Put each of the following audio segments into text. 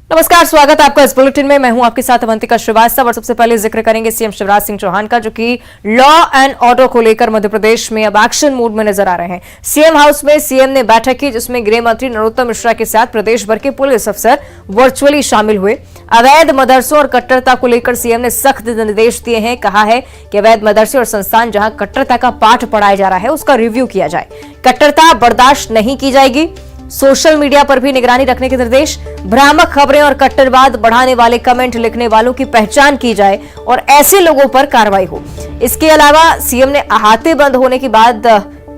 नमस्कार, स्वागत है आपका इस बुलेटिन में। मैं हूं आपके साथ अवंतिका श्रीवास्तव और सबसे पहले जिक्र करेंगे सीएम शिवराज सिंह चौहान का, जो कि लॉ एंड ऑर्डर को लेकर मध्य प्रदेश में अब एक्शन मोड में नजर आ रहे हैं। सीएम हाउस में सीएम ने बैठक की, जिसमें गृह मंत्री नरोत्तम मिश्रा के साथ प्रदेश भर के पुलिस अफसर वर्चुअली शामिल हुए। अवैध मदरसों और कट्टरता को लेकर सीएम ने सख्त निर्देश दिए हैं। कहा है कि अवैध मदरसे और संस्थान जहां कट्टरता का पाठ पढ़ाया जा रहा है, उसका रिव्यू किया जाए। कट्टरता बर्दाश्त नहीं की जाएगी। सोशल मीडिया पर भी निगरानी रखने के निर्देश। भ्रामक खबरें और कट्टरवाद बढ़ाने वाले कमेंट लिखने वालों की पहचान की जाए और ऐसे लोगों पर कार्रवाई हो। इसके अलावा सीएम ने अहाते बंद होने के बाद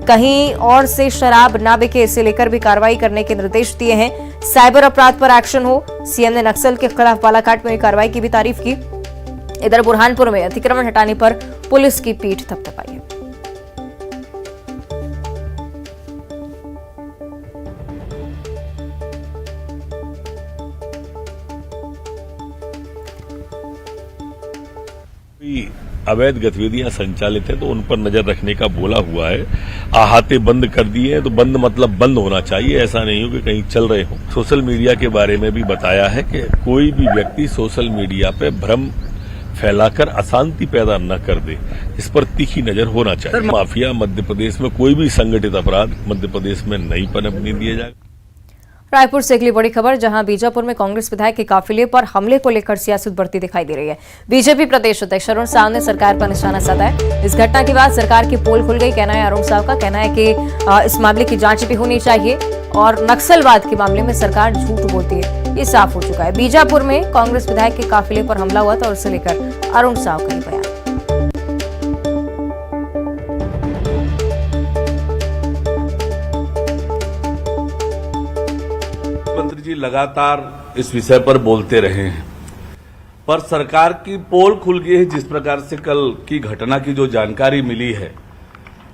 कहीं और से शराब ना बिके, इसे लेकर भी कार्रवाई करने के निर्देश दिए हैं। साइबर अपराध पर एक्शन हो। सीएम ने नक्सल के खिलाफ बालाघाट में कार्रवाई की भी तारीफ की। इधर बुरहानपुर में अतिक्रमण हटाने पर पुलिस की पीठ थपथपाई है। अवैध गतिविधियां संचालित है तो उन पर नजर रखने का बोला हुआ है। अहाते बंद कर दिए हैं तो बंद मतलब बंद होना चाहिए, ऐसा नहीं हो कि कहीं चल रहे हो। सोशल मीडिया के बारे में भी बताया है कि कोई भी व्यक्ति सोशल मीडिया पे भ्रम फैलाकर अशांति पैदा न कर दे, इस पर तीखी नजर होना चाहिए। माफिया मध्य प्रदेश में, कोई भी संगठित अपराध मध्य प्रदेश में नहीं पनपने दिया जाएगा। रायपुर से अगली बड़ी खबर, जहां बीजापुर में कांग्रेस विधायक के काफिले पर हमले को लेकर सियासत बढ़ती दिखाई दे रही है। बीजेपी प्रदेश अध्यक्ष अरुण साव ने सरकार पर निशाना साधा है। इस घटना के बाद सरकार की पोल खुल गई, कहना है अरुण साव का। कहना है कि इस मामले की जांच भी होनी चाहिए और नक्सलवाद के मामले में सरकार झूठ बोलती है, ये साफ हो चुका है। बीजापुर में कांग्रेस विधायक के काफिले पर हमला हुआ था और इसे लेकर अरुण साव का बयान। मंत्री जी लगातार इस विषय पर बोलते रहे हैं, पर सरकार की पोल खुल गई है। जिस प्रकार से कल की घटना की जो जानकारी मिली है,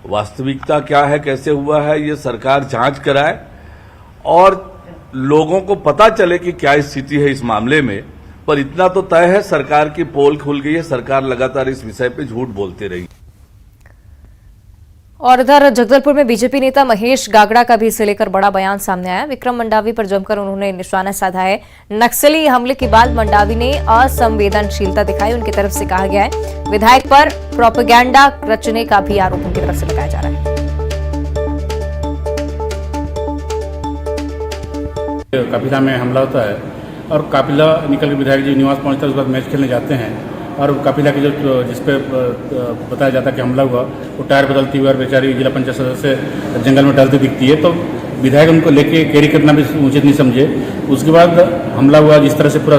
वास्तविकता क्या है, कैसे हुआ है, ये सरकार जांच कराए और लोगों को पता चले कि क्या स्थिति है इस मामले में। पर इतना तो तय है, सरकार की पोल खुल गई है। सरकार लगातार इस विषय पे झूठ बोलते रही। और इधर जगदलपुर में बीजेपी नेता महेश गागड़ा का भी इसे लेकर बड़ा बयान सामने आया। विक्रम मंडावी पर जमकर उन्होंने निशाना साधा है। नक्सली हमले के बाद मंडावी ने असंवेदनशीलता दिखाई, उनकी तरफ से कहा गया है। विधायक पर प्रोपेगेंडा रचने का भी आरोप उनकी तरफ से लगाया जा रहा है। काफिला में हमला होता है और काफिला निकल के विधायक जी निवास पहुंचता है, उसके बाद मैच खेलने जाते हैं और काफिला की जो जिसपे बताया जाता है कि हमला हुआ, वो टायर बदलती हुई और बेचारी जिला पंचायत सदस्य जंगल में टहलती दिखती है, तो विधायक उनको लेके कैरी करना भी उचित नहीं समझे। उसके बाद हमला हुआ। जिस तरह से पूरा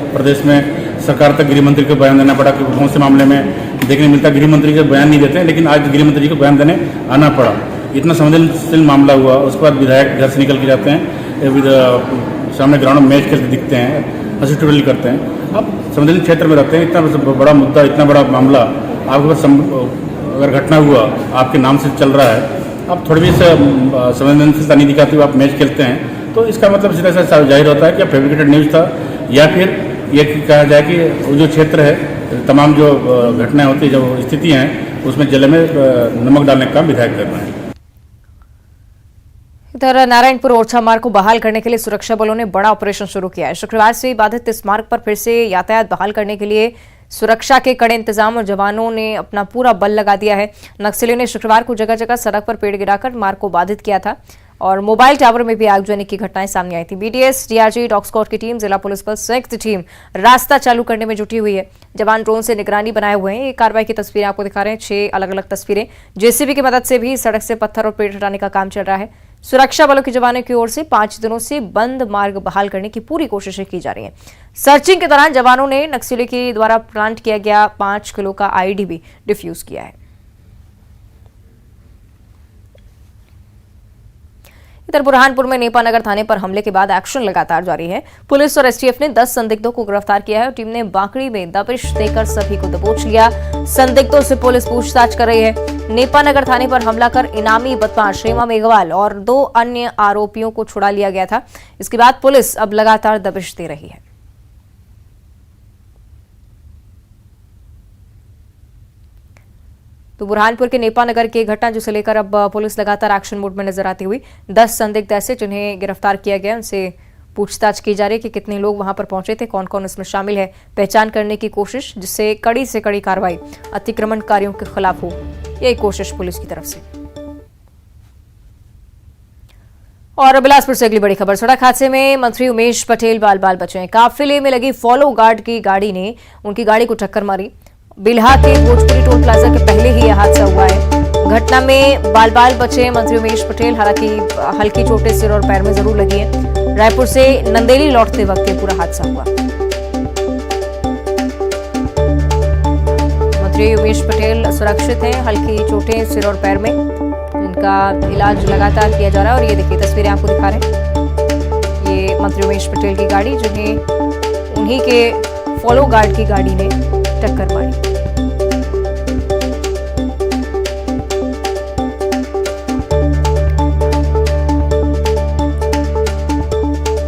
प्रदेश में सरकार तक गृह मंत्री को बयान देना पड़ा, क्योंकि बहुत से मामले में देखने मिलता है गृह मंत्री के बयान नहीं देते, लेकिन आज गृह मंत्री को बयान देने आना पड़ा। इतना संवेदनशील मामला हुआ। उसके बाद विधायक घर से निकल के जाते हैं, सामने ग्राउंड में मैच खेलते दिखते हैं, हंसी ठिठोली करते हैं। अब संवेदनशील क्षेत्र में रहते हैं, इतना बड़ा मुद्दा, इतना बड़ा मामला आपके पास अगर घटना हुआ आपके नाम से चल रहा है, आप थोड़ी भी संवेदनशीलता नहीं दिखाते हुए आप मैच खेलते हैं, तो इसका मतलब सीधा सा जाहिर होता है कि फैब्रिकेटेड न्यूज़ था, या फिर ये कहा जाए कि वो जो क्षेत्र है, तमाम जो घटनाएं होती है, जो स्थितियाँ हैं, उसमें जल में नमक डालने का काम विधायक कर रहे हैं। इधर नारायणपुर ओरछा मार्ग को बहाल करने के लिए सुरक्षा बलों ने बड़ा ऑपरेशन शुरू किया है। शुक्रवार से बाधित इस मार्ग पर फिर से यातायात बहाल करने के लिए सुरक्षा के कड़े इंतजाम और जवानों ने अपना पूरा बल लगा दिया है। नक्सलियों ने शुक्रवार को जगह जगह सड़क पर पेड़ गिराकर मार्ग को बाधित किया था और मोबाइल टावर में भी आगजनी की घटनाएं सामने आई थी। बीडीएस, डीआरजी, डॉग स्क्वाड की टीम, जिला पुलिस बल संयुक्त टीम रास्ता चालू करने में जुटी हुई है। जवान ड्रोन से निगरानी बनाए हुए हैं। ये कार्रवाई की तस्वीरें आपको दिखा रहे हैं, 6 अलग अलग तस्वीरें। जेसीबी की मदद से भी सड़क से पत्थर और पेड़ हटाने का काम चल रहा है। सुरक्षा बलों के जवानों की ओर से 5 दिनों से बंद मार्ग बहाल करने की पूरी कोशिशें की जा रही हैं। सर्चिंग के दौरान जवानों ने नक्सली के द्वारा प्लांट किया गया 5 किलो का आईडी भी डिफ्यूज किया है। इधर बुरहानपुर में नेपानगर थाने पर हमले के बाद एक्शन लगातार जारी है। पुलिस और एसटीएफ ने 10 संदिग्धों को गिरफ्तार किया है और टीम ने बांकड़ी में दबिश देकर सभी को दबोच लिया। संदिग्धों से पुलिस पूछताछ कर रही है। नेपानगर थाने पर हमला कर इनामी बदमाश हेमा मेघवाल और 2 अन्य आरोपियों को छुड़ा लिया गया था। इसके बाद पुलिस अब लगातार दबिश दे रही है। तो बुरहानपुर के नेपानगर की घटना जिसे लेकर अब पुलिस लगातार एक्शन मोड में नजर आती हुई 10 संदिग्ध ऐसे जिन्हें गिरफ्तार किया गया, उनसे पूछताछ की जा रही है कि कितने लोग वहां पर पहुंचे थे, कौन कौन इसमें शामिल है, पहचान करने की कोशिश, जिससे कड़ी से कड़ी कार्रवाई अतिक्रमणकारियों के खिलाफ हो, यही कोशिश पुलिस की तरफ से। और बिलासपुर से अगली बड़ी खबर, सड़क हादसे में मंत्री उमेश पटेल बाल बाल बचे हैं। काफिले में लगी फॉलो गार्ड की गाड़ी ने उनकी गाड़ी को टक्कर मारी। बिल्हा के भोजपुरी टोल प्लाजा के पहले ही यह हादसा हुआ है। घटना में बाल बाल बचे मंत्री उमेश पटेल, हालांकि हल्की चोटें सिर और पैर में जरूर लगी है। रायपुर से नंदेली लौटते वक्त पूरा हादसा हुआ। मंत्री उमेश पटेल सुरक्षित हैं, हल्की चोटें सिर और पैर में, इनका इलाज लगातार किया जा रहा है। और ये देखिए तस्वीरें आपको दिखा रहे हैं, ये मंत्री उमेश पटेल की गाड़ी, जिन्हें उन्हीं के फॉलो गार्ड की गाड़ी ने टक्कर मारी।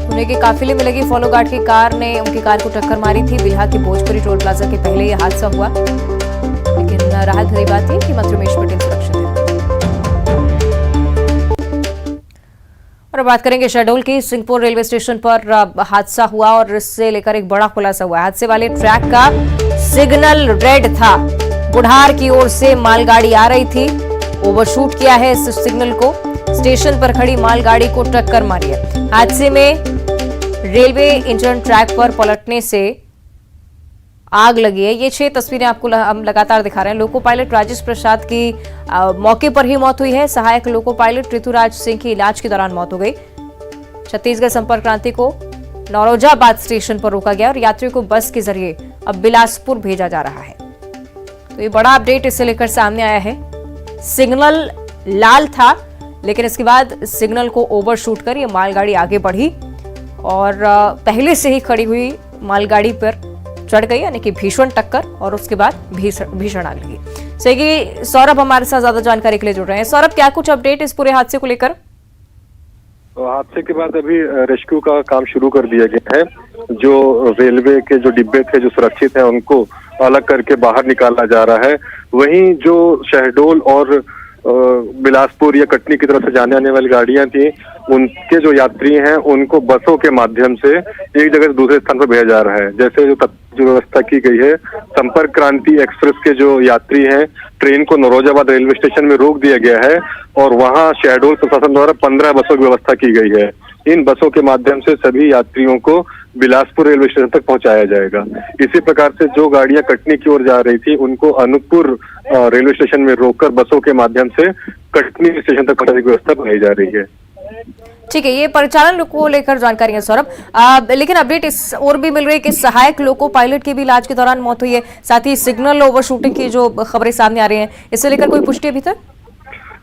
पुणे के काफिले में लगी फॉलो गार्ड की कार ने उनकी कार को टक्कर मारी थी। बिल्हा के भोजपुरी टोल प्लाजा के पहले यह हादसा हुआ, लेकिन राहत भरी बात है कि मंत्री उमेश पटेल सुरक्षित है। और बात करेंगे शहडोल की। सिंहपुर रेलवे स्टेशन पर हादसा हुआ और इससे लेकर एक बड़ा खुलासा हुआ। हादसे वाले ट्रैक का सिग्नल रेड था। बुढ़ार की ओर से मालगाड़ी आ रही थी, ओवरशूट किया है इस सिग्नल को, स्टेशन पर खड़ी मालगाड़ी को टक्कर मारी है। हादसे में रेलवे इंजन ट्रैक पर पलटने से आग लगी है। ये 6 तस्वीरें आपको हम लगातार दिखा रहे हैं। लोको पायलट राजेश प्रसाद की मौके पर ही मौत हुई है। सहायक लोको पायलट ऋतुराज सिंह की इलाज के दौरान मौत हो गई। छत्तीसगढ़ संपर्क क्रांति को नौरोजाबाद स्टेशन पर रोका गया और यात्रियों को बस के जरिए अब बिलासपुर भेजा जा रहा है। तो ये बड़ा अपडेट इसे लेकर सामने आया है। सिग्नल लाल था, लेकिन इसके बाद सिग्नल को ओवरशूट कर ये मालगाड़ी आगे बढ़ी और पहले से ही खड़ी हुई मालगाड़ी पर चढ़ गई, यानी कि भीषण टक्कर, और उसके बाद भीषण आग लगी। सही सौरभ हमारे साथ ज्यादा जानकारी के लिए जुड़ रहे हैं। सौरभ, क्या कुछ अपडेट इस पूरे हादसे को लेकर? हादसे के बाद अभी रेस्क्यू का काम शुरू कर दिया गया है। जो रेलवे के जो डिब्बे थे जो सुरक्षित हैं उनको अलग करके बाहर निकाला जा रहा है। वहीं जो शहडोल और बिलासपुर या कटनी की तरफ से जाने आने वाली गाड़ियां थी, उनके जो यात्री हैं उनको बसों के माध्यम से एक जगह से दूसरे स्थान पर भेजा जा रहा है। जैसे जो व्यवस्था की गई है, संपर्क क्रांति एक्सप्रेस के जो यात्री हैं, ट्रेन को नौरोजाबाद रेलवे स्टेशन में रोक दिया गया है और वहां शहडोल प्रशासन द्वारा 15 बसों की व्यवस्था की गई है। इन बसों के माध्यम से सभी यात्रियों को बिलासपुर रेलवे स्टेशन तक पहुंचाया जाएगा। इसी प्रकार से जो गाड़ियां कटनी की ओर जा रही थी उनको अनूपपुर रेलवे स्टेशन में रोककर बसों के माध्यम से कटनी स्टेशन तक पहुंचाने की व्यवस्था बनाई जा रही है। ठीक है, ये परिचालन को लेकर जानकारी है सौरभ। लेकिन अपडेट इस और भी मिल रही है कि सहायक लोको पायलट की भी इलाज के दौरान मौत हुई है। साथ ही सिग्नल ओवरशूटिंग की जो खबरें सामने आ रही हैं, इससे लेकर कोई पुष्टि अभी तक?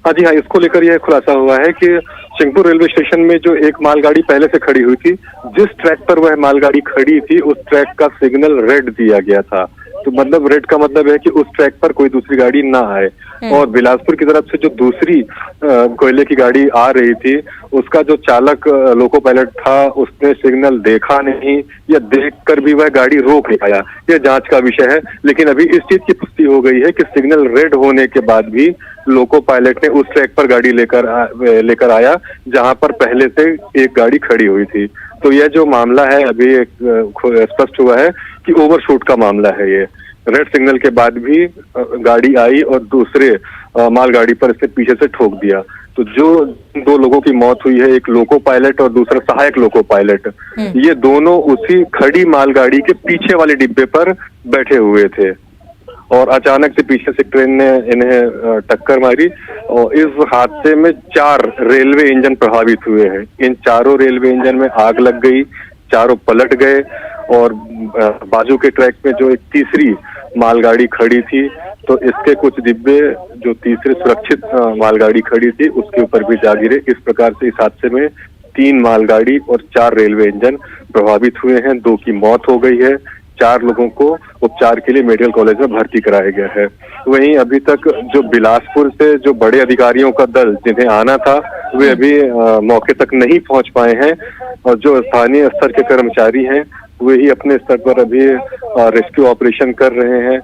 हाँ जी हाँ, इसको लेकर यह खुलासा हुआ है कि सिंहपुर रेलवे स्टेशन में जो एक मालगाड़ी पहले से खड़ी हुई थी, जिस ट्रैक पर वह मालगाड़ी खड़ी थी उस ट्रैक का सिग्नल रेड दिया गया था। तो मतलब रेड का मतलब है कि उस ट्रैक पर कोई दूसरी गाड़ी ना आए। और बिलासपुर की तरफ से जो दूसरी कोयले की गाड़ी आ रही थी, उसका जो चालक लोको पायलट था उसने सिग्नल देखा नहीं या देखकर भी वह गाड़ी रोक नहीं पाया। यह जांच का विषय है। लेकिन अभी इस चीज की पुष्टि हो गई है कि सिग्नल रेड होने के बाद भी लोको पायलट ने उस ट्रैक पर गाड़ी लेकर आया जहां पर पहले से एक गाड़ी खड़ी हुई थी। तो यह जो मामला है अभी स्पष्ट हुआ है कि ओवरशूट का मामला है। ये रेड सिग्नल के बाद भी गाड़ी आई और दूसरे मालगाड़ी पर इसने पीछे से ठोक दिया। तो जो 2 लोगों की मौत हुई है, एक लोको पायलट और दूसरा सहायक लोको पायलट, ये दोनों उसी खड़ी मालगाड़ी के पीछे वाले डिब्बे पर बैठे हुए थे और अचानक से पीछे से ट्रेन ने इन्हें टक्कर मारी और इस हादसे में 4 रेलवे इंजन प्रभावित हुए हैं। इन चारों रेलवे इंजन में आग लग गई, चारों पलट गए और बाजू के ट्रैक में जो एक तीसरी मालगाड़ी खड़ी थी, तो इसके कुछ डिब्बे जो तीसरे सुरक्षित मालगाड़ी खड़ी थी उसके ऊपर भी जा गिरे। इस प्रकार से इस हादसे में 3 मालगाड़ी और 4 रेलवे इंजन प्रभावित हुए हैं। 2 की मौत हो गई है। 4 लोगों को उपचार के लिए मेडिकल कॉलेज में भर्ती कराया गया है। वहीं अभी तक जो बिलासपुर से जो बड़े अधिकारियों का दल जिन्हें आना था वे अभी मौके तक नहीं पहुंच पाए हैं और जो स्थानीय स्तर के कर्मचारी हैं वे ही अपने स्तर पर अभी रेस्क्यू ऑपरेशन कर रहे हैं।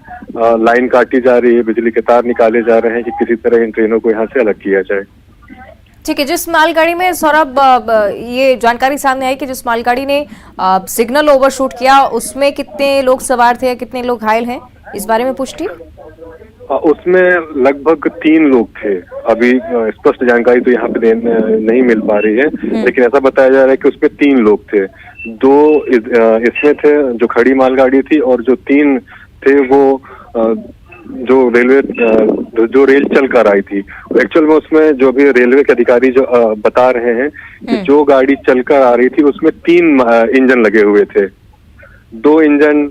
लाइन काटी जा रही है, बिजली के तार निकाले जा रहे हैं कि किसी तरह इन ट्रेनों को यहाँ से अलग किया जाए। ठीक है, जिस मालगाड़ी में सौरभ ये जानकारी सामने आई कि जिस मालगाड़ी ने सिग्नल ओवरशूट किया उसमें कितने लोग सवार थे, कितने लोग घायल हैं, इस बारे में पुष्टि? उसमें लगभग 3 लोग थे। अभी स्पष्ट जानकारी तो यहाँ पे नहीं मिल पा रही है, लेकिन ऐसा बताया जा रहा है कि उसमें 3 लोग थे। 2 इसमें थे जो खड़ी मालगाड़ी थी, और जो 3 थे वो जो रेल चल कर आई थी। एक्चुअल में उसमें जो भी रेलवे के अधिकारी जो बता रहे हैं कि जो गाड़ी चलकर आ रही थी उसमें 3 इंजन लगे हुए थे। 2 इंजन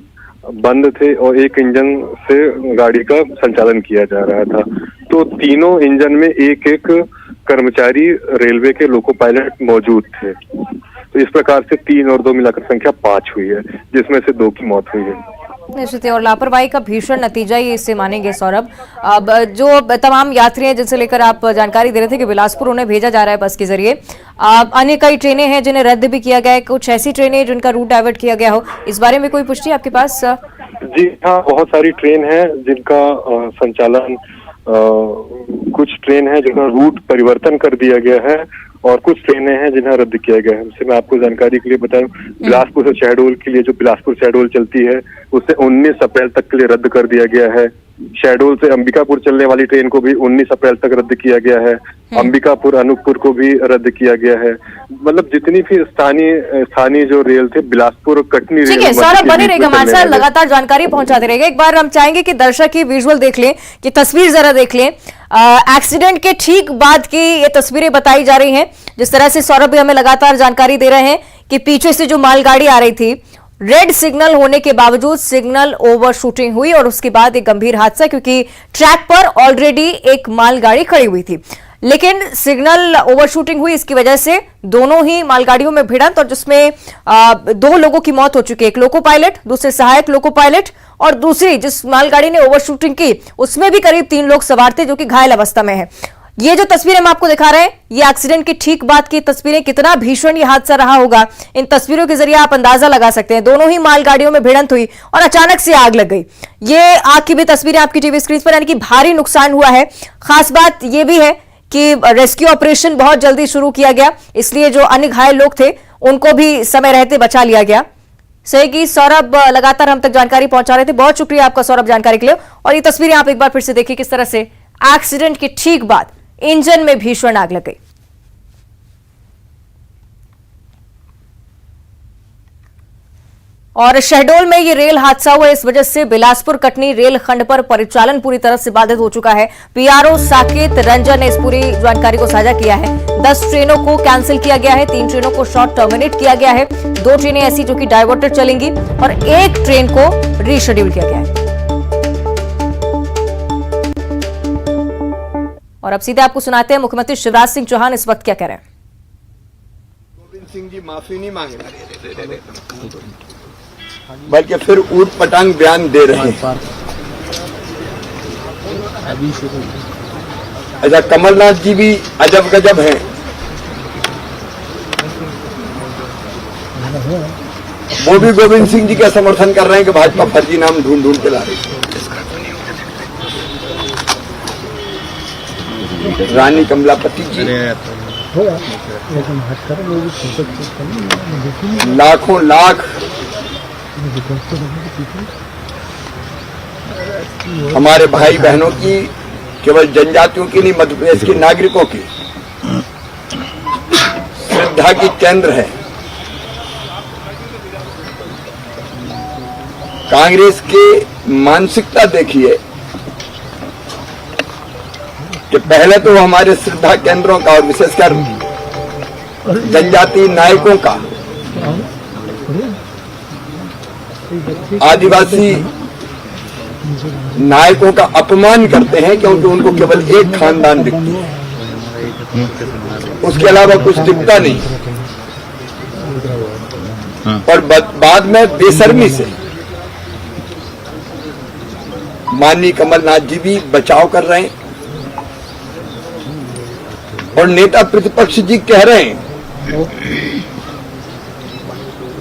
बंद थे और 1 इंजन से गाड़ी का संचालन किया जा रहा था। तो तीनों इंजन में एक कर्मचारी रेलवे के लोको पायलट मौजूद थे। तो इस प्रकार से 3 और 2 मिलाकर संख्या 5 हुई है, जिसमें से 2 की मौत हुई है। निश्चित है, और लापरवाही का भीषण नतीजा ही इससे मानेंगे सौरभ। अब जो तमाम यात्री हैं जिनसे लेकर आप जानकारी दे रहे थे कि बिलासपुर उन्हें भेजा जा रहा है बस के जरिए, अन्य कई ट्रेनें हैं जिन्हें रद्द भी किया गया है, कुछ ऐसी ट्रेनें जिनका रूट डाइवर्ट किया गया हो, इस बारे में कोई पुष्टि आपके पास? जी हाँ, बहुत सारी ट्रेन है जिनका संचालन, कुछ ट्रेन है जिनका रूट परिवर्तन कर दिया गया है और कुछ ट्रेनें हैं जिन्हें रद्द किया गया है। उससे मैं आपको जानकारी के लिए बताऊं, बिलासपुर से शहडोल के लिए जो बिलासपुर शहडोल चलती है उसे 19 अप्रैल तक के लिए रद्द कर दिया गया है। शहडोल से अंबिकापुर चलने वाली ट्रेन को भी 19 अप्रैल तक रद्द किया गया है। अंबिकापुर अनूपपुर को भी रद्द किया गया है। मतलब जितनी भी स्थानीय जो रेल थे, बिलासपुर कटनी रेल, ठीक है सौरभ, बने रहेगा हमारे साथ, लगातार जानकारी पहुंचाते रहेगा। एक बार हम चाहेंगे कि दर्शक की विजुअल देख लें, कि तस्वीर जरा देख लें। एक्सीडेंट के ठीक बाद की ये तस्वीरें बताई जा रही हैं। जिस तरह से सौरभ भी हमें लगातार जानकारी दे रहे हैं कि पीछे से जो मालगाड़ी आ रही थी, रेड सिग्नल होने के बावजूद सिग्नल ओवर शूटिंग हुई और उसके बाद एक गंभीर हादसा, क्योंकि ट्रैक पर ऑलरेडी एक मालगाड़ी खड़ी हुई थी, लेकिन सिग्नल ओवरशूटिंग हुई। इसकी वजह से दोनों ही मालगाड़ियों में भिड़ंत, और जिसमें 2 लोगों की मौत हो चुकी है, एक लोको पायलट, दूसरे सहायक लोको पायलट, और दूसरी जिस मालगाड़ी ने ओवरशूटिंग की उसमें भी करीब 3 लोग सवार थे जो कि घायल अवस्था में है। ये जो तस्वीरें हम आपको दिखा रहे हैं, ये एक्सीडेंट के ठीक बाद की तस्वीरें। कितना भीषण ये हादसा रहा होगा, इन तस्वीरों के जरिए आप अंदाजा लगा सकते हैं। दोनों ही मालगाड़ियों में भिड़ंत हुई और अचानक से आग लग गई। ये आग की भी तस्वीरें आपकी टीवी स्क्रीन पर, यानी कि भारी नुकसान हुआ है। खास बात यह भी है कि रेस्क्यू ऑपरेशन बहुत जल्दी शुरू किया गया, इसलिए जो अन्य घायल लोग थे उनको भी समय रहते बचा लिया गया। सही की सौरभ लगातार हम तक जानकारी पहुंचा रहे थे। बहुत शुक्रिया आपका सौरभ जानकारी के लिए। और ये तस्वीरें आप एक बार फिर से देखिए, किस तरह से एक्सीडेंट के ठीक बाद इंजन में भीषण आग लग गई। और शहडोल में ये रेल हादसा हुआ, इस वजह से बिलासपुर कटनी रेल खंड पर परिचालन पूरी तरह से बाधित हो चुका है। पीआरओ साकेत रंजन ने इस पूरी जानकारी को साझा किया है। 10 ट्रेनों को कैंसिल किया गया है, 3 ट्रेनों को शॉर्ट टर्मिनेट किया गया है, 2 ट्रेनें ऐसी जो कि डाइवर्टेड चलेंगी और 1 ट्रेन को रीशेड्यूल किया गया है। और अब सीधे आपको सुनाते हैं मुख्यमंत्री शिवराज सिंह चौहान इस वक्त क्या कह रहे हैं। गोविंद सिंह जी माफी नहीं मांगे, बल्कि फिर ऊट पटांग बयान दे रहे हैं। अच्छा, कमलनाथ जी भी अजब गजब हैं। वो भी गोविंद सिंह जी का समर्थन कर रहे हैं कि भाजपा फर्जी नाम ढूंढ ढूंढ के ला रही है। रानी कमलापति जी लाखों लाख हमारे भाई बहनों की, केवल जनजातियों की नहीं, मध्य प्रदेश के नागरिकों की श्रद्धा की केंद्र है। कांग्रेस की मानसिकता देखिए कि पहले तो हमारे श्रद्धा केंद्रों का और विशेषकर जनजाति नायकों का, आदिवासी नायकों का अपमान करते हैं, क्योंकि उनको केवल एक खानदान दिखती है, उसके अलावा कुछ दिखता नहीं। और बाद में बेशर्मी से माननीय कमलनाथ जी भी बचाव कर रहे हैं और नेता प्रतिपक्ष जी कह रहे हैं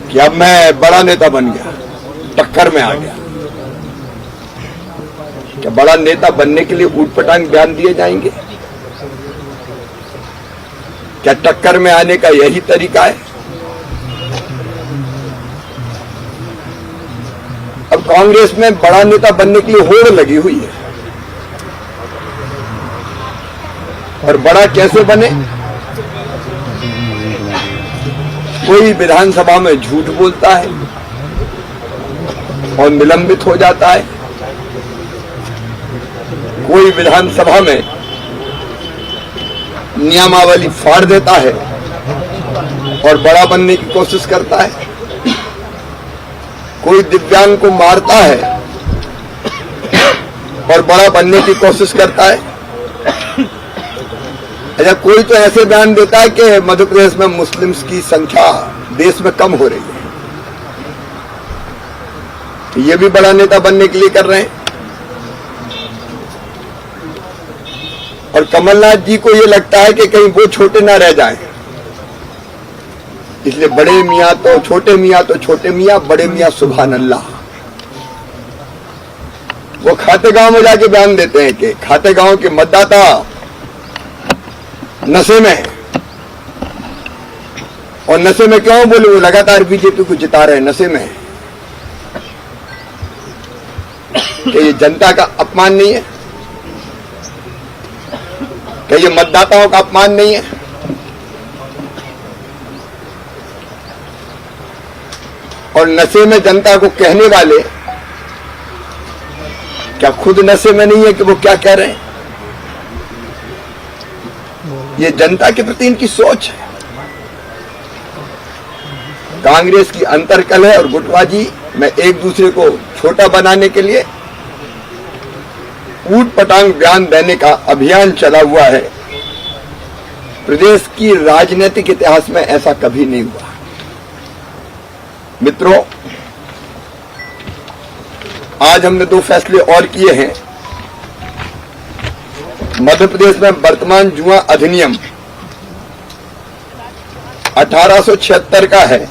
कि अब मैं बड़ा नेता बन गया, टक्कर में आ गया। क्या बड़ा नेता बनने के लिए ऊटपटांग बयान दिए जाएंगे? क्या टक्कर में आने का यही तरीका है? अब कांग्रेस में बड़ा नेता बनने के लिए होड़ लगी हुई है, और बड़ा कैसे बने? कोई विधानसभा में झूठ बोलता है और निलंबित हो जाता है, कोई विधानसभा में नियमावली फाड़ देता है और बड़ा बनने की कोशिश करता है, कोई दिव्यांग को मारता है और बड़ा बनने की कोशिश करता है। अच्छा, कोई तो ऐसे बयान देता है कि मध्य प्रदेश में मुस्लिम्स की संख्या देश में कम हो रही है, ये भी बड़ा नेता बनने के लिए कर रहे हैं। और कमलनाथ जी को ये लगता है कि कहीं वो छोटे ना रह जाएं, इसलिए बड़े मियां तो छोटे मियां, बड़े मियां सुभान अल्लाह। वो खाते गांव में जाके बयान देते हैं कि खाते गांव के मतदाता नशे में है, और नशे में क्यों बोले? वो लगातार बीजेपी को जिता रहे हैं, नशे में है। कि ये जनता का अपमान नहीं है? क्या ये मतदाताओं का अपमान नहीं है? और नशे में जनता को कहने वाले क्या खुद नशे में नहीं है कि वो क्या कह रहे हैं? ये जनता के प्रति इनकी सोच है। कांग्रेस की अंतरकलह और गुटबाजी में एक दूसरे को छोटा बनाने के लिए ऊट पटांग बयान देने का अभियान चला हुआ है। प्रदेश की राजनीतिक इतिहास में ऐसा कभी नहीं हुआ। मित्रों, आज हमने 2 फैसले और किए हैं। मध्य प्रदेश में वर्तमान जुआ अधिनियम 1876 का है।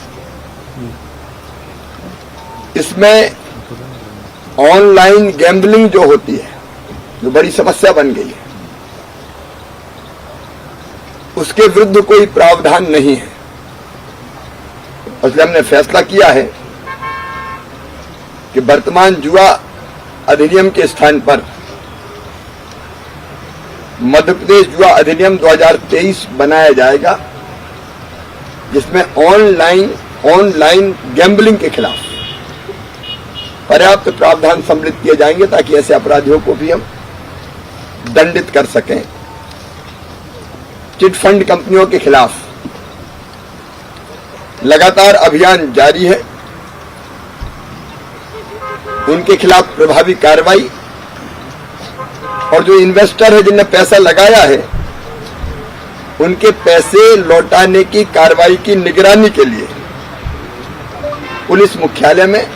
इसमें ऑनलाइन गैम्बलिंग जो होती है, जो बड़ी समस्या बन गई है, उसके विरुद्ध कोई प्रावधान नहीं है। इसलिए हमने फैसला किया है कि वर्तमान जुआ अधिनियम के स्थान पर मध्य प्रदेश जुआ अधिनियम 2023 बनाया जाएगा, जिसमें ऑनलाइन गैम्बलिंग के खिलाफ पर्याप्त प्रावधान सम्मिलित किए जाएंगे, ताकि ऐसे अपराधियों को भी हम दंडित कर सकें। चिट फंड कंपनियों के खिलाफ लगातार अभियान जारी है, उनके खिलाफ प्रभावी कार्रवाई, और जो इन्वेस्टर है जिनने पैसा लगाया है, उनके पैसे लौटाने की कार्रवाई की निगरानी के लिए पुलिस मुख्यालय में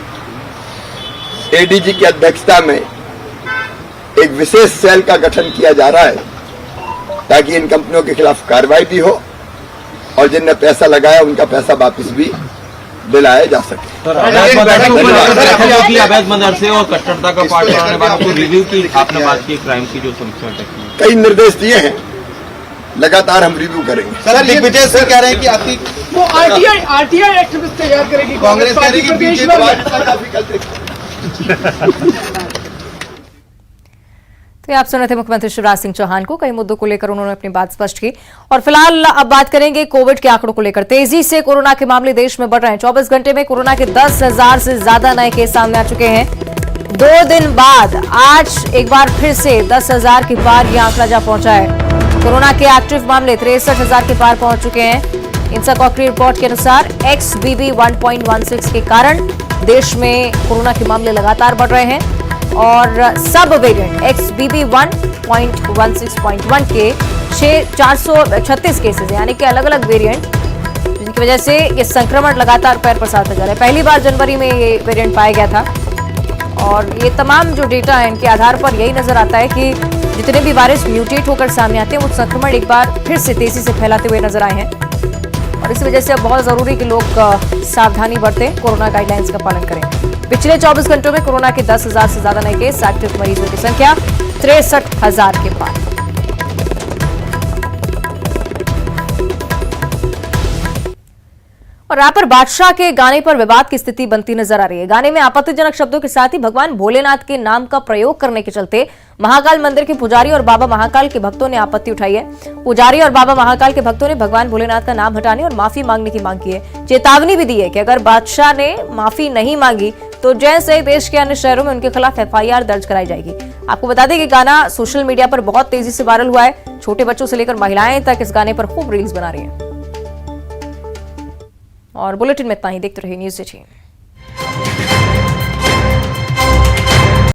एडीजी की अध्यक्षता में एक विशेष सेल का गठन किया जा रहा है, ताकि इन कंपनियों के खिलाफ कार्रवाई भी हो और जिनने पैसा लगाया उनका पैसा वापस भी दिलाया जा सके। अवैध मदरसे और कट्टरता का पार्ट बनाने वालों को रिव्यू की आपने बात की, क्राइम की जो समीक्षा की, कई निर्देश दिए हैं, लगातार हम रिव्यू करेंगे। सर, दिग्विजय सिंह कह रहे हैं कि आपकी वो आरटीआई एक्टिविस्ट तैयार करेगी कांग्रेस पार्टी प्रदेश तो आप सुन रहे थे मुख्यमंत्री शिवराज सिंह चौहान को। कई मुद्दों को लेकर उन्होंने अपनी बात स्पष्ट की। और फिलहाल अब बात करेंगे कोविड के आंकड़ों को लेकर। तेजी से कोरोना के मामले देश में बढ़ रहे हैं। 24 घंटे में कोरोना के 10,000 से ज्यादा नए केस सामने आ चुके हैं। 2 दिन बाद आज एक बार फिर से 10,000 के पार यह आंकड़ा जा पहुंचा है। कोरोना के एक्टिव मामले 63,000 के पार पहुंच चुके हैं। इंसाकॉक की रिपोर्ट के अनुसार XBB 1.16 के कारण देश में कोरोना के मामले लगातार बढ़ रहे हैं और सब वेरिएंट XBB 1.16.1 के 436 केसेस, यानी कि अलग अलग वेरिएंट, जिनकी वजह से ये संक्रमण लगातार पैर पसारता जा रहा है। पहली बार जनवरी में ये वेरिएंट पाया गया था और ये तमाम जो डेटा है इनके आधार पर यही नजर आता है कि जितने भी वायरस म्यूटेट होकर सामने आते हैं वो संक्रमण एक बार फिर से तेजी से फैलाते हुए नजर आए हैं। और इस वजह से अब बहुत जरूरी कि लोग सावधानी बरतें, कोरोना गाइडलाइंस का पालन करें। पिछले 24 घंटों में कोरोना के 10,000 से ज्यादा नए केस, एक्टिव मरीजों की संख्या 63,000 के पार। रैपर बादशाह के गाने पर विवाद की स्थिति बनती नजर आ रही है। गाने में आपत्तिजनक शब्दों के साथ ही भगवान भोलेनाथ के नाम का प्रयोग करने के चलते महाकाल मंदिर के पुजारी और बाबा महाकाल के भक्तों ने आपत्ति उठाई है। पुजारी और बाबा महाकाल के भक्तों ने भगवान भोलेनाथ का नाम हटाने और माफी मांगने की मांग की है। चेतावनी भी दी है कि अगर बादशाह ने माफी नहीं मांगी तो उज्जैन सहित देश के अन्य शहरों में उनके खिलाफ FIR दर्ज कराई जाएगी। आपको बता दें कि गाना सोशल मीडिया पर बहुत तेजी से वायरल हुआ है। छोटे बच्चों से लेकर महिलाएं तक इस गाने पर खूब रील्स बना रही हैं। और बुलेटिन में इतना ही। देखते रहिए न्यूज़ 18।